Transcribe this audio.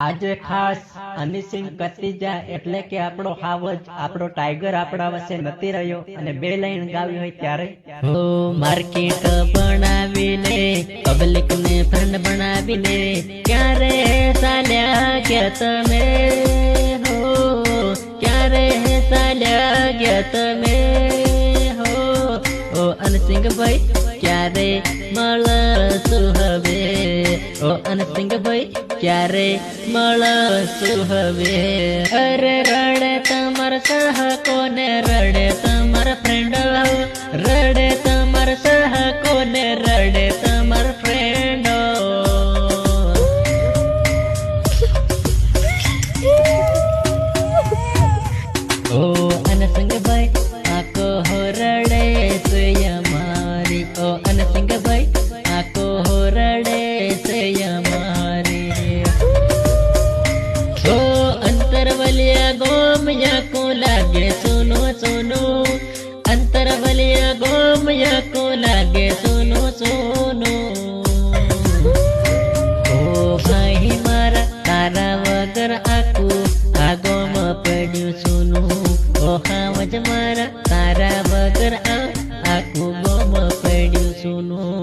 આજે ખાસ હનીસિંહ કતીજા એટલે કે આપણો હાવજ આપણો ટાઈગર આપણા વચ્ચે નથી રહ્યો અને બે લાઈન ગાવી હોય ત્યારે હો માર્કેટ બનાવીને પબ્લિક ને ફ્રેન્ડ બનાવીને ક્યારે ચાલ્યા ગયા તમે હો ક્યારે ચાલ્યા ગયા તમે હો ઓ અનસિંહભાઈ ક્યારે મળશું હવે ઓ અનસિંહભાઈ ક્યારે મળશું હવે અરે રડે તમાર સહ કોને રડે તમાર ફ્રેન્ડ રડે તમાર સહ કોને રડે તમાર ફ્રેન્ડ ઓ અનસિંહભાઈ આકો રડે છે અમારી ઓ અનસિંહભાઈ આકો રડે છે અમારી ઓ અંતરવલિયા ગોમયા કો લાગે સુનો સુનો અંતરવલિયા ગોમયા કો લાગે સુનો સુનો ઓ ભાઈ મારા તારા વગર આખું આ ગોમ પડ્યું સુનું ઓ હાવજ મારા તારા વગર આખું ગોમ પડ્યું સુનું